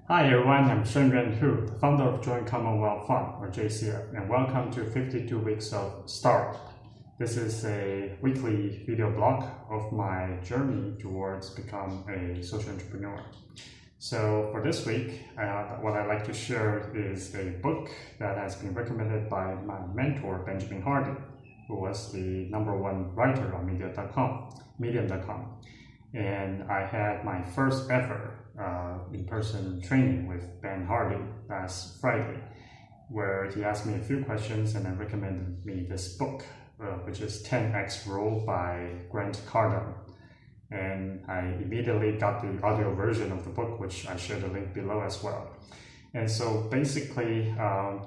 Hi everyone, I'm Shenren Hu, the founder of Joint Commonwealth Fund, or JCF, and welcome to 52 Weeks of Start. This is a weekly video blog of my journey towards becoming a social entrepreneur. So for this week, what I'd like to share is a book that has been recommended by my mentor, Benjamin Hardy, who was the #1 writer on medium.com. And I had my first ever in-person training with Ben Hardy last Friday, where he asked me a few questions and then recommended me this book, which is 10X Rule by Cardone. And I immediately got the audio version of the book, which I share the link below as well. And so basically,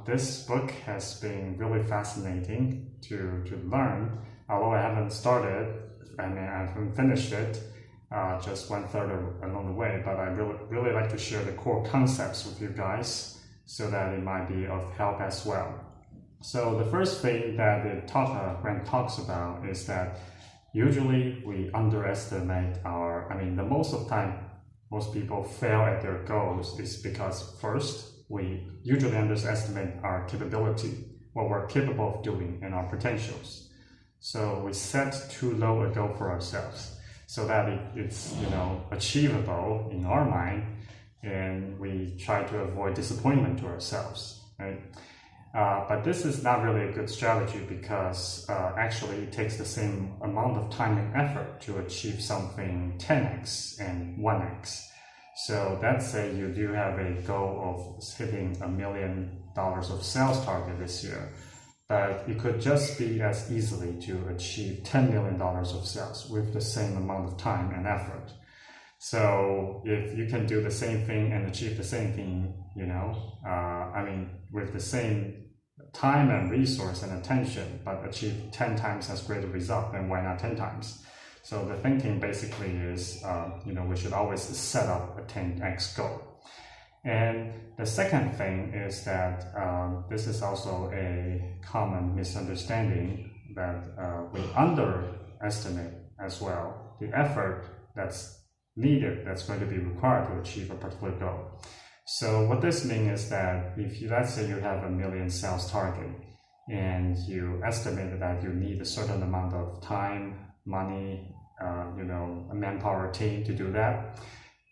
this book has been really fascinating to learn. Although I haven't I haven't finished it, just 1/3 along the way, but I really like to share the core concepts with you guys so that it might be of help as well. So the first thing that Grant talks about is that usually we underestimate most of the time, most people fail at their goals is because first, we usually underestimate our capability, what we're capable of doing, and our potentials. So we set too low a goal for ourselves, so that it's achievable in our mind, and we try to avoid disappointment to ourselves, right? But this is not really a good strategy because actually it takes the same amount of time and effort to achieve something 10x and 1x. So let's say you do have a goal of hitting $1 million of sales target this year, but it could just be as easily to achieve $10 million of sales with the same amount of time and effort. So if you can do the same thing and achieve the same thing, with the same time and resource and attention, but achieve 10 times as great a result, then why not 10 times? So the thinking basically is, we should always set up a 10x goal. And the second thing is that this is also a common misunderstanding that we underestimate as well the effort that's needed, that's going to be required to achieve a particular goal. So what this means is that if let's say you have $1 million sales target and you estimate that you need a certain amount of time, money, a manpower team to do that,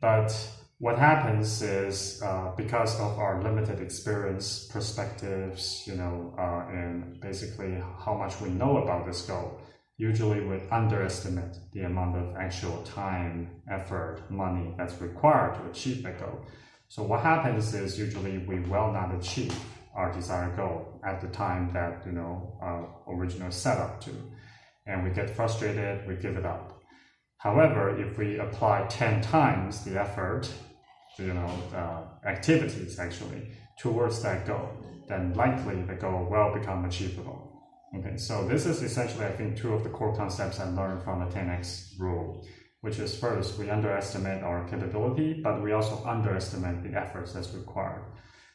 but what happens is because of our limited experience, perspectives, and basically how much we know about this goal, usually we underestimate the amount of actual time, effort, money that's required to achieve that goal. So what happens is usually we will not achieve our desired goal at the time that original set up to, and we get frustrated, we give it up. However, if we apply 10 times the effort, activities actually towards that goal, then likely the goal will become achievable. Okay, so this is essentially, I think, two of the core concepts I learned from the 10x rule, which is first, we underestimate our capability, but we also underestimate the efforts that's required.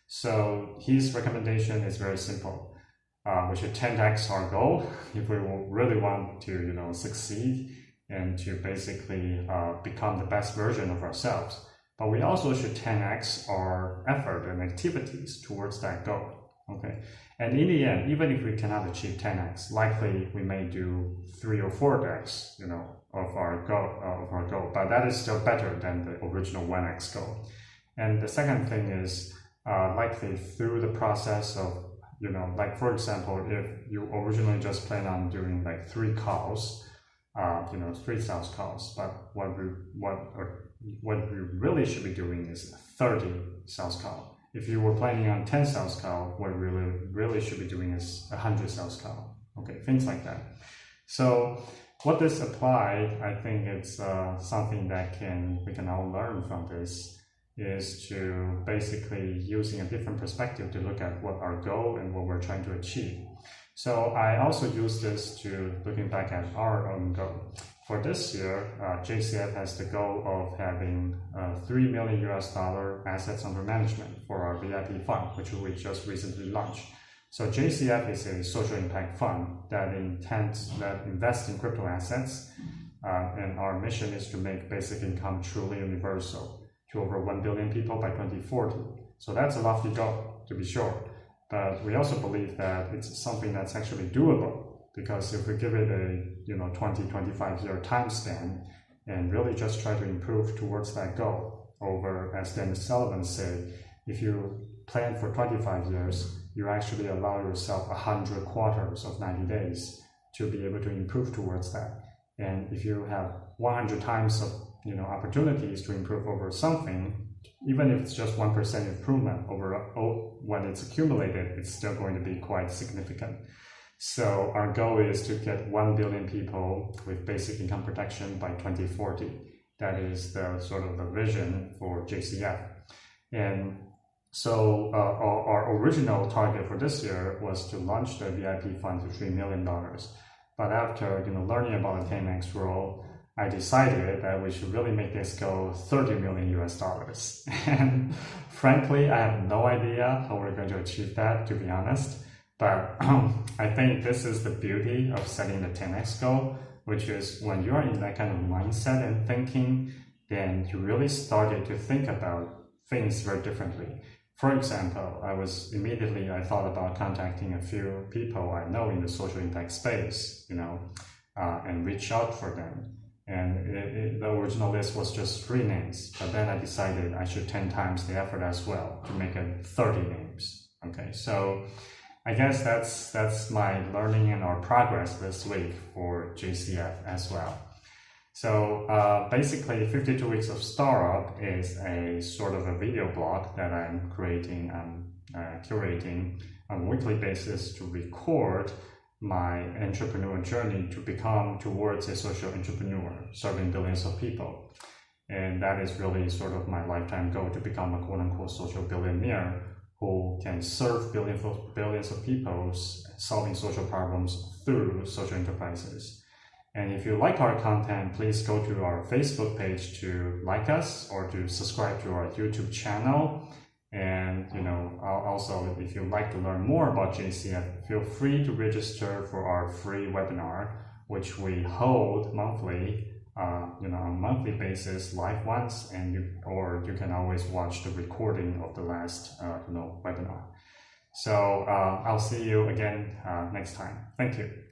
So his recommendation is very simple. We should 10x our goal if we really want to succeed and to basically become the best version of ourselves. But we also should 10x our effort and activities towards that goal. Okay, and in the end, even if we cannot achieve 10x, likely we may do 3 or 4x, of our goal. But that is still better than the original 1x goal. And the second thing is likely through the process of, for example, if you originally just plan on doing 3 calls, 3 sales calls, but what we really should be doing is 30 sales calls. If you were planning on 10 sales calls, what we really should be doing is 100 sales calls. Okay, things like that. So what this applied, I think it's something that we can all learn from this, is to basically using a different perspective to look at what our goal and what we're trying to achieve. So I also use this to looking back at our own goal. For this year, JCF has the goal of having $3 million assets under management for our VIP fund, which we just recently launched. So JCF is a social impact fund that invests in crypto assets, and our mission is to make basic income truly universal. to over 1 billion people by 2040. So that's a lofty goal, to be sure. But we also believe that it's something that's actually doable, because if we give it a 20-25 year time span and really just try to improve towards that goal over, as Dennis Sullivan said, if you plan for 25 years, you actually allow yourself 100 quarters of 90 days to be able to improve towards that. And if you have 100 times of opportunities to improve over something, even if it's just 1% improvement over when it's accumulated, it's still going to be quite significant. So our goal is to get 1 billion people with basic income protection by 2040. That is the sort of the vision for JCF. And so our original target for this year was to launch the VIP fund to $3 million. But after learning about the 10x rule, I decided that we should really make this go $30 million US. And frankly, I have no idea how we're going to achieve that, to be honest. But I think this is the beauty of setting the 10x goal, which is when you're in that kind of mindset and thinking, then you really started to think about things very differently. For example, I thought about contacting a few people I know in the social impact space, and reach out for them. And the original list was just 3 names, but then I decided I should 10 times the effort as well to make it 30 names. Okay, so I guess that's my learning and our progress this week for JCF as well. So basically 52 Weeks of Startup is a sort of a video blog that I'm curating on a weekly basis to record my entrepreneurial journey to become towards a social entrepreneur, serving billions of people. And that is really sort of my lifetime goal, to become a quote-unquote social billionaire who can serve billions of people solving social problems through social enterprises. And if you like our content, please go to our Facebook page to like us or to subscribe to our YouTube channel. And also, if you'd like to learn more about JCF, feel free to register for our free webinar, which we hold monthly, on a monthly basis, live ones, and you can always watch the recording of the last webinar. So I'll see you again next time. Thank you.